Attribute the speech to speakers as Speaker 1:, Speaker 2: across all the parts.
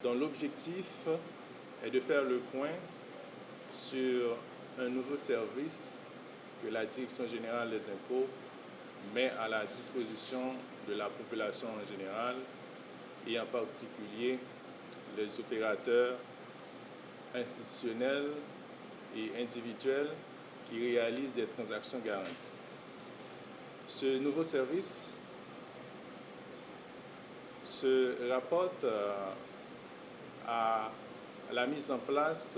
Speaker 1: dont l'objectif est de faire le point sur un nouveau service que la Direction générale des impôts met à la disposition de la population en général et en particulier les opérateurs institutionnels et individuels qui réalisent des transactions garanties. Ce nouveau service se rapporte à la mise en place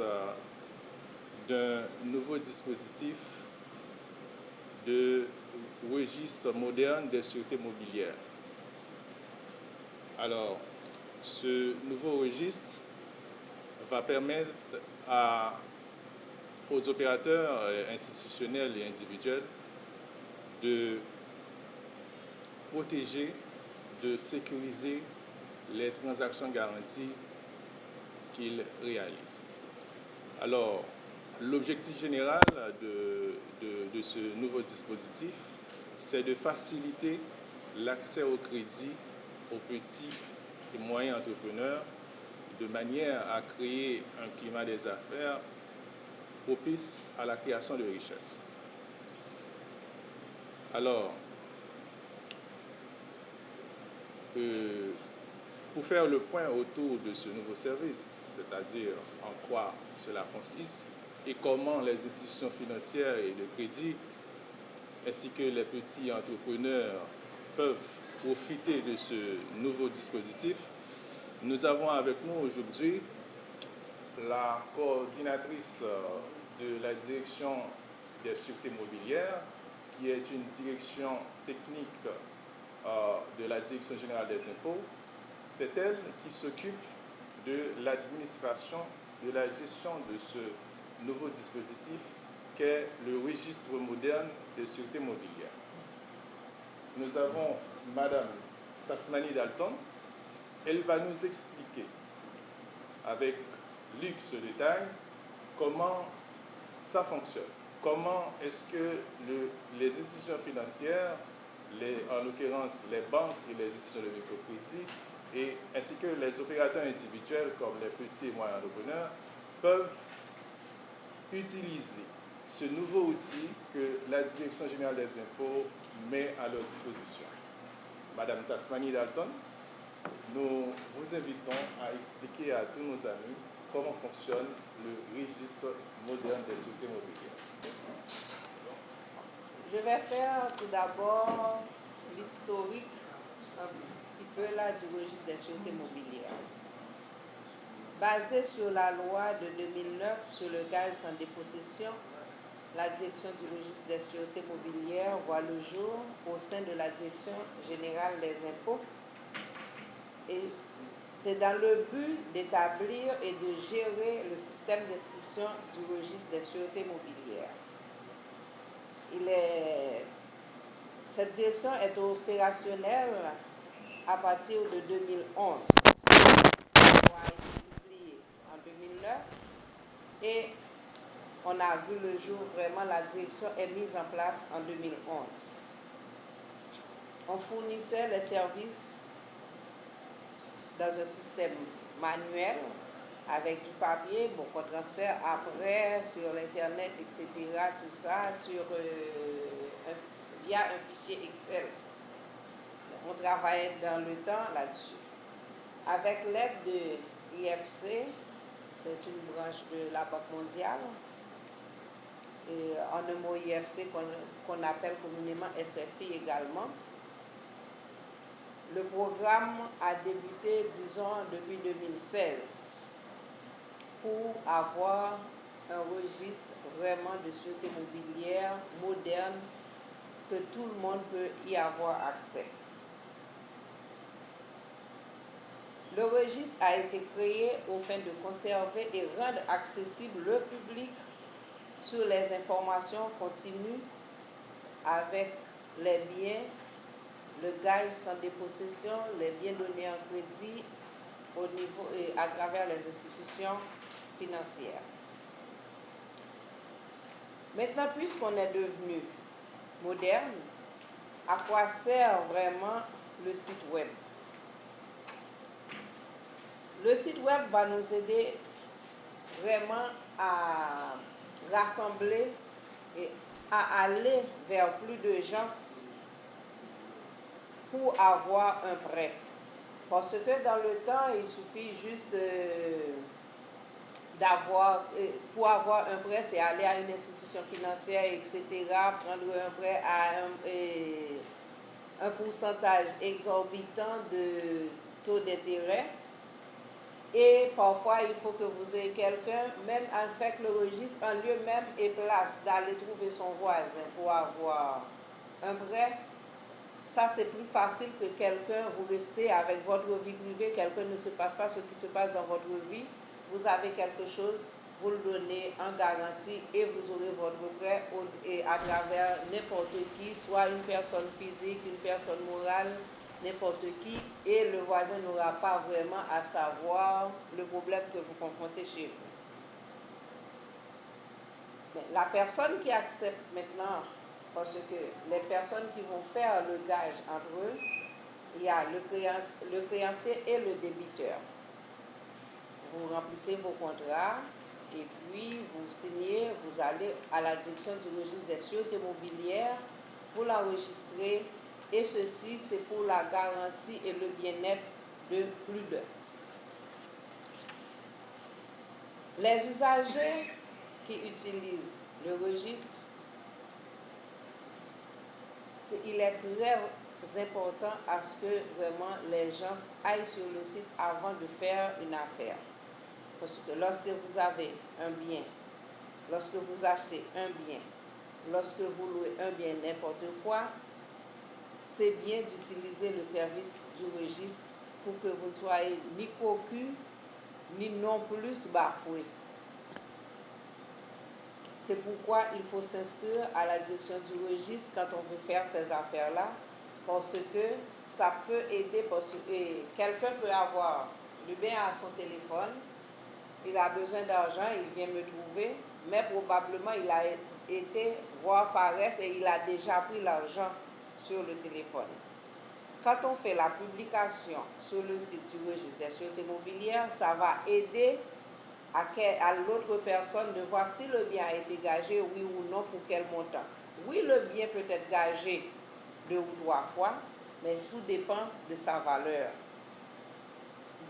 Speaker 1: d'un nouveau dispositif de registre moderne des sûretés mobilières. Alors, ce nouveau registre va permettre aux opérateurs institutionnels et individuels de protéger, de sécuriser les transactions garanties qu'ils réalisent. Alors, l'objectif général de ce nouveau dispositif, c'est de faciliter l'accès au crédit aux petits et moyens entrepreneurs de manière à créer un climat des affaires propice à la création de richesses. Alors, pour faire le point autour de ce nouveau service, c'est-à-dire en quoi cela consiste et comment les institutions financières et de crédit ainsi que les petits entrepreneurs peuvent profiter de ce nouveau dispositif, nous avons avec nous aujourd'hui la coordinatrice de la direction des sûretés mobilières, qui est une direction technique de la Direction générale des impôts. C'est elle qui s'occupe de l'administration, de la gestion de ce nouveau dispositif qu'est le registre moderne des sûretés mobilières. Nous avons Madame Tasmani Dalton. Elle va nous expliquer avec luxe de détail comment ça fonctionne. Comment est-ce que les institutions financières, en l'occurrence les banques et les institutions de microcrédit, ainsi que les opérateurs individuels comme les petits et moyens entrepreneurs, peuvent utiliser ce nouveau outil que la Direction générale des impôts met à leur disposition. Madame Tasmani Dalton, nous vous invitons à expliquer à tous nos amis comment fonctionne le registre moderne des sûretés mobilières.
Speaker 2: Je vais faire tout d'abord l'historique un petit peu là du registre des sûretés mobilières. Basé sur la loi de 2009 sur le gage sans dépossession, la direction du registre des sûretés mobilières voit le jour au sein de la Direction générale des impôts. Et c'est dans le but d'établir et de gérer le système d'inscription du registre des sûretés mobilières. Cette direction est opérationnelle à partir de 2011. La loi a été publiée en 2009 et on a vu le jour, vraiment la direction est mise en place en 2011. On fournissait les services dans un système manuel avec du papier, qu'on transfère après sur l'internet, etc., tout ça, via un fichier Excel. On travaillait dans le temps là-dessus. Avec l'aide de l'IFC, c'est une branche de la Banque mondiale, et en un mot IFC qu'on appelle communément SFI également. Le programme a débuté, disons, depuis 2016 pour avoir un registre vraiment de sûreté mobilière moderne que tout le monde peut y avoir accès. Le registre a été créé au fin de conserver et rendre accessible le public sur les informations continues avec les biens, le gage sans dépossession, les biens donnés en crédit au niveau et à travers les institutions financières. Maintenant, puisqu'on est devenu moderne, à quoi sert vraiment le site web? Le site web va nous aider vraiment à rassembler et à aller vers plus de gens pour avoir un prêt. Parce que dans le temps, il suffit juste pour avoir un prêt, c'est aller à une institution financière, etc., prendre un prêt à un pourcentage exorbitant de taux d'intérêt. Et parfois, il faut que vous ayez quelqu'un, même avec le registre, en lieu même et place d'aller trouver son voisin pour avoir un prêt. Ça, c'est plus facile que quelqu'un, vous restez avec votre vie privée, quelqu'un ne se passe pas ce qui se passe dans votre vie. Vous avez quelque chose, vous le donnez en garantie et vous aurez votre prêt et à travers n'importe qui, soit une personne physique, une personne morale, n'importe qui, et le voisin n'aura pas vraiment à savoir le problème que vous confrontez chez vous. Mais la personne qui accepte maintenant, parce que les personnes qui vont faire le gage entre eux, il y a le créancier et le débiteur. Vous remplissez vos contrats et puis vous signez, vous allez à la direction du registre des sûretés mobilières, vous l'enregistrez et ceci c'est pour la garantie et le bien-être de plus d'un. Les usagers qui utilisent le registre, il est très important à ce que vraiment les gens aillent sur le site avant de faire une affaire. Parce que lorsque vous avez un bien, lorsque vous achetez un bien, lorsque vous louez un bien n'importe quoi, c'est bien d'utiliser le service du registre pour que vous ne soyez ni cocu, ni non plus bafoué. C'est pourquoi il faut s'inscrire à la direction du registre quand on veut faire ces affaires-là, parce que ça peut aider, parce que quelqu'un peut avoir le bien à son téléphone, il a besoin d'argent, il vient me trouver, mais probablement il a été voir Fares et il a déjà pris l'argent sur le téléphone. Quand on fait la publication sur le site du registre des sûretés mobilières, ça va aider à l'autre personne de voir si le bien a été gagé, oui ou non, pour quel montant. Oui, le bien peut être gagé 2 ou 3 fois, mais tout dépend de sa valeur.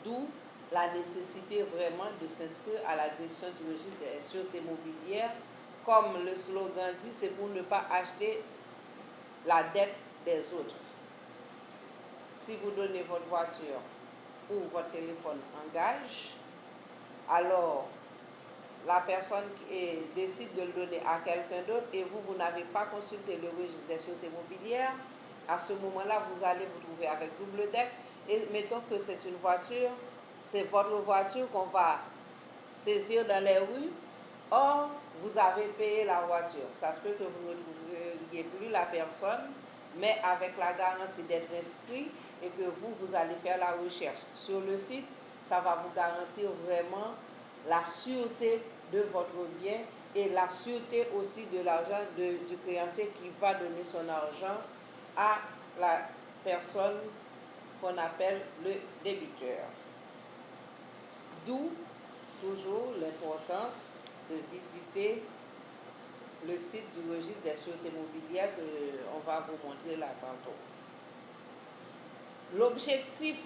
Speaker 2: D'où la nécessité vraiment de s'inscrire à la direction du registre des sûretés mobilières. Comme le slogan dit, c'est pour ne pas acheter la dette des autres. Si vous donnez votre voiture ou votre téléphone en gage, alors la personne décide de le donner à quelqu'un d'autre et vous n'avez pas consulté le registre des sûretés mobilières, à ce moment-là, vous allez vous trouver avec double deck. Et mettons que c'est une voiture, c'est votre voiture qu'on va saisir dans les rues. Or, vous avez payé la voiture. Ça se peut que vous ne trouviez plus la personne, mais avec la garantie d'être inscrit et que vous allez faire la recherche sur le site, ça va vous garantir vraiment la sûreté de votre bien et la sûreté aussi de l'argent du créancier qui va donner son argent à la personne qu'on appelle le débiteur. D'où toujours l'importance de visiter le site du registre des sûretés mobilières qu'on va vous montrer là tantôt. L'objectif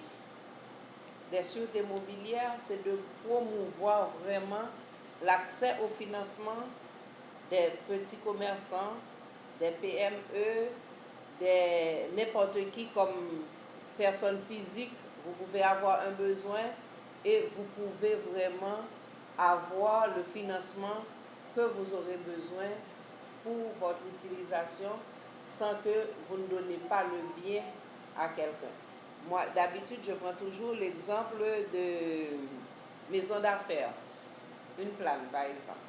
Speaker 2: des sûretés mobilières, c'est de promouvoir vraiment l'accès au financement des petits commerçants, des PME, des n'importe qui comme personne physique. Vous pouvez avoir un besoin et vous pouvez vraiment avoir le financement que vous aurez besoin pour votre utilisation sans que vous ne donnez pas le bien à quelqu'un. Moi, d'habitude, je prends toujours l'exemple de maison d'affaires, une plane par exemple.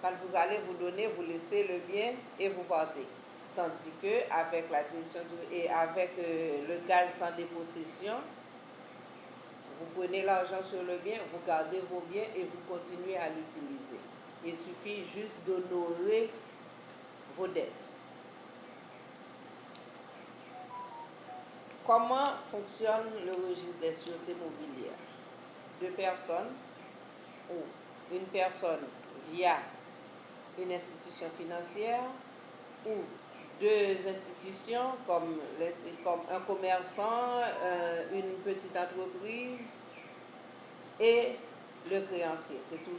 Speaker 2: Quand vous allez vous donner, vous laissez le bien et vous partez. Tandis qu'avec la direction et avec le gage sans dépossession, vous prenez l'argent sur le bien, vous gardez vos biens et vous continuez à l'utiliser. Il suffit juste d'honorer vos dettes. Comment fonctionne le registre des sûretés mobilières? deux personnes ou une personne via une institution financière ou deux institutions comme un commerçant, une petite entreprise et le créancier.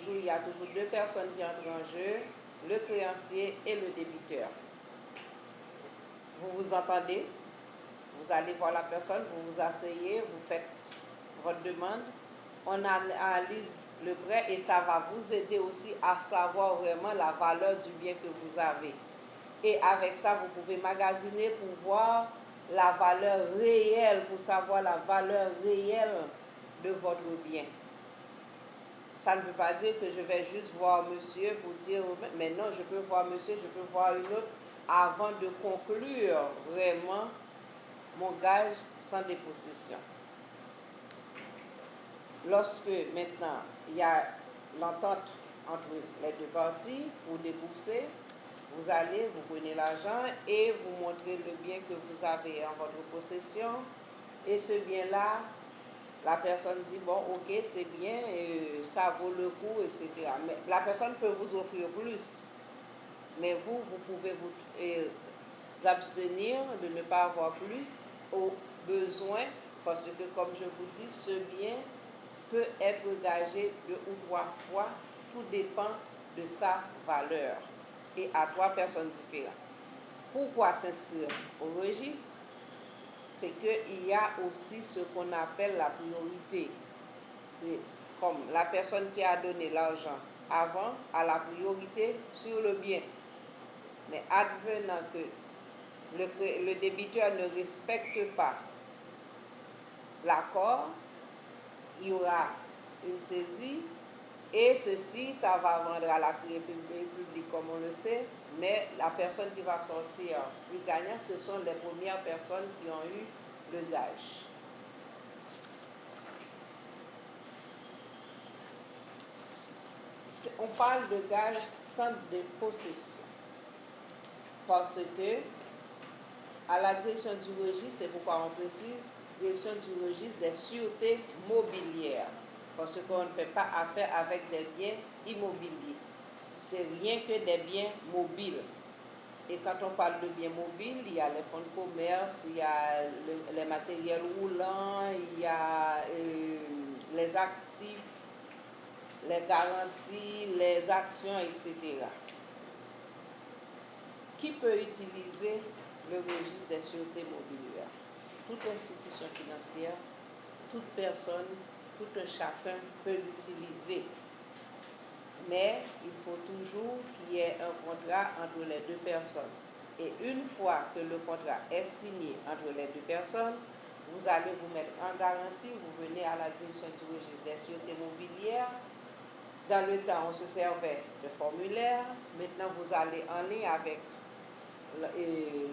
Speaker 2: Il y a toujours deux personnes qui entrent en jeu, le créancier et le débiteur. Vous vous entendez, vous allez voir la personne, vous vous asseyez, vous faites votre demande, on analyse le prêt et ça va vous aider aussi à savoir vraiment la valeur du bien que vous avez. Et avec ça, vous pouvez magasiner pour voir la valeur réelle, pour savoir la valeur réelle de votre bien. Ça ne veut pas dire que je vais juste voir monsieur pour dire, mais non, je peux voir monsieur, je peux voir une autre avant de conclure vraiment mon gage sans dépossession. Lorsque maintenant il y a l'entente entre les deux parties pour débourser, vous allez, vous prenez l'argent et vous montrez le bien que vous avez en votre possession. Et ce bien-là, la personne dit, bon, ok, c'est bien, ça vaut le coup, etc. Mais la personne peut vous offrir plus. Mais vous pouvez vous abstenir de ne pas avoir plus au besoin, parce que, comme je vous dis, ce bien peut être gagé 2 ou 3 fois, tout dépend de sa valeur et à 3 personnes différentes. Pourquoi s'inscrire au registre? C'est qu'il y a aussi ce qu'on appelle la priorité. C'est comme la personne qui a donné l'argent avant a la priorité sur le bien. Mais advenant que le débiteur ne respecte pas l'accord, il y aura une saisie et ceci, ça va vendre à la publique comme on le sait, mais la personne qui va sortir plus gagnant, ce sont les premières personnes qui ont eu le gage. On parle de gage sans dépossession parce que à la direction du registre, c'est pourquoi on précise, direction du registre des sûretés mobilières, parce qu'on ne fait pas affaire avec des biens immobiliers. C'est rien que des biens mobiles. Et quand on parle de biens mobiles, il y a les fonds de commerce, il y a les matériels roulants, il y a les actifs, les garanties, les actions, etc. Qui peut utiliser le registre des sûretés mobilières? Toute institution financière, toute personne, tout un chacun peut l'utiliser. Mais il faut toujours qu'il y ait un contrat entre les deux personnes. Et une fois que le contrat est signé entre les deux personnes, vous allez vous mettre en garantie, vous venez à la direction du registre des sûretés mobilières. Dans le temps, on se servait de formulaire. Maintenant, vous allez en ligne avec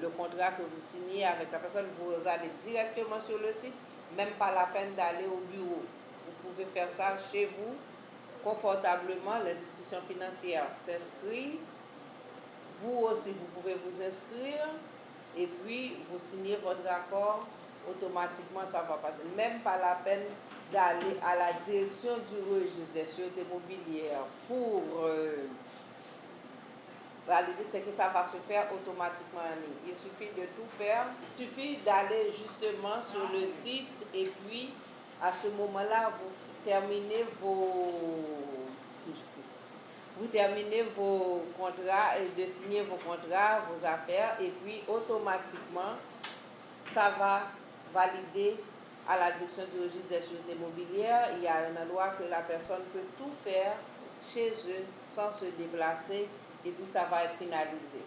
Speaker 2: le contrat que vous signez avec la personne, vous allez directement sur le site, même pas la peine d'aller au bureau. Vous pouvez faire ça chez vous, confortablement. L'institution financière s'inscrit. Vous aussi, vous pouvez vous inscrire et puis vous signez votre accord. Automatiquement, ça va passer. Même pas la peine d'aller à la direction du registre des sûretés mobilières pour valider, c'est que ça va se faire automatiquement en ligne. Il suffit de tout faire. Il suffit d'aller justement sur le site et puis à ce moment-là, vous terminez vos contrats et de signer vos contrats, vos affaires et puis automatiquement, ça va valider à la direction du registre des sûretés mobilières. Il y a un endroit que la personne peut tout faire chez eux sans se déplacer et puis ça va être finalisé.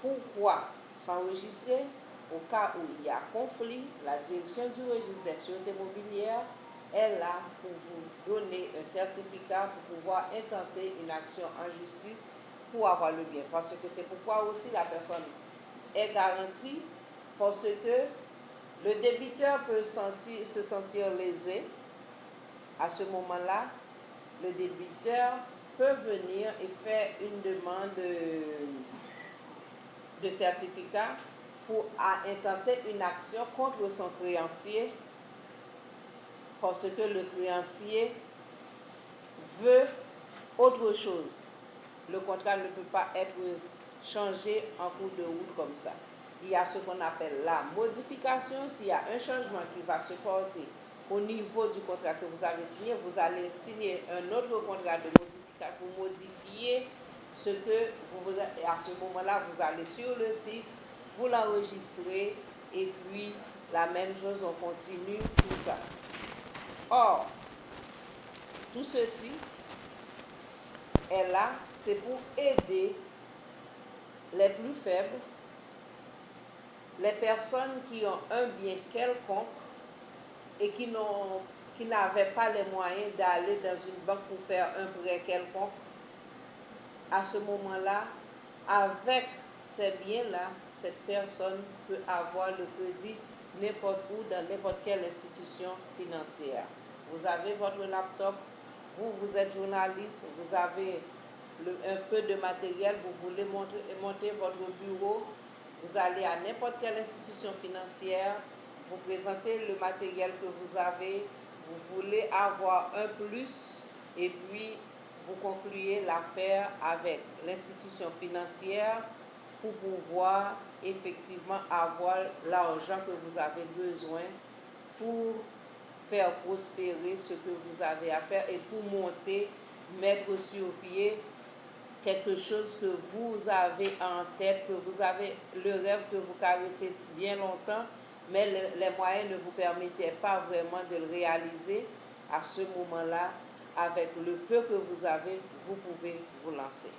Speaker 2: Pourquoi s'enregistrer? Au cas où il y a conflit, la direction du registre des sûretés mobilières est là pour vous donner un certificat pour pouvoir intenter une action en justice pour avoir le bien. Parce que c'est pourquoi aussi la personne est garantie, parce que le débiteur peut se sentir lésé. À ce moment-là, le débiteur peut venir et faire une demande de certificat pour intenter une action contre son créancier parce que le créancier veut autre chose. Le contrat ne peut pas être changé en cours de route comme ça. Il y a ce qu'on appelle la modification. S'il y a un changement qui va se porter au niveau du contrat que vous avez signé, vous allez signer un autre contrat de modification pour modifier ce que vous, à ce moment-là, vous allez sur le site, vous l'enregistrez et puis la même chose, on continue tout ça. Or, tout ceci est là, c'est pour aider les plus faibles, les personnes qui ont un bien quelconque et qui n'avaient pas les moyens d'aller dans une banque pour faire un prêt quelconque. À ce moment-là, avec ces biens-là, cette personne peut avoir le crédit n'importe où, dans n'importe quelle institution financière. Vous avez votre laptop, vous êtes journaliste, vous avez un peu de matériel, vous voulez monter votre bureau, vous allez à n'importe quelle institution financière, vous présentez le matériel que vous avez, vous voulez avoir un plus et puis vous concluez l'affaire avec l'institution financière pour pouvoir effectivement avoir l'argent que vous avez besoin pour faire prospérer ce que vous avez à faire et pour monter, mettre sur pied quelque chose que vous avez en tête, que vous avez le rêve que vous caressez bien longtemps, mais les moyens ne vous permettaient pas vraiment de le réaliser. À ce moment-là, avec le peu que vous avez, vous pouvez vous lancer.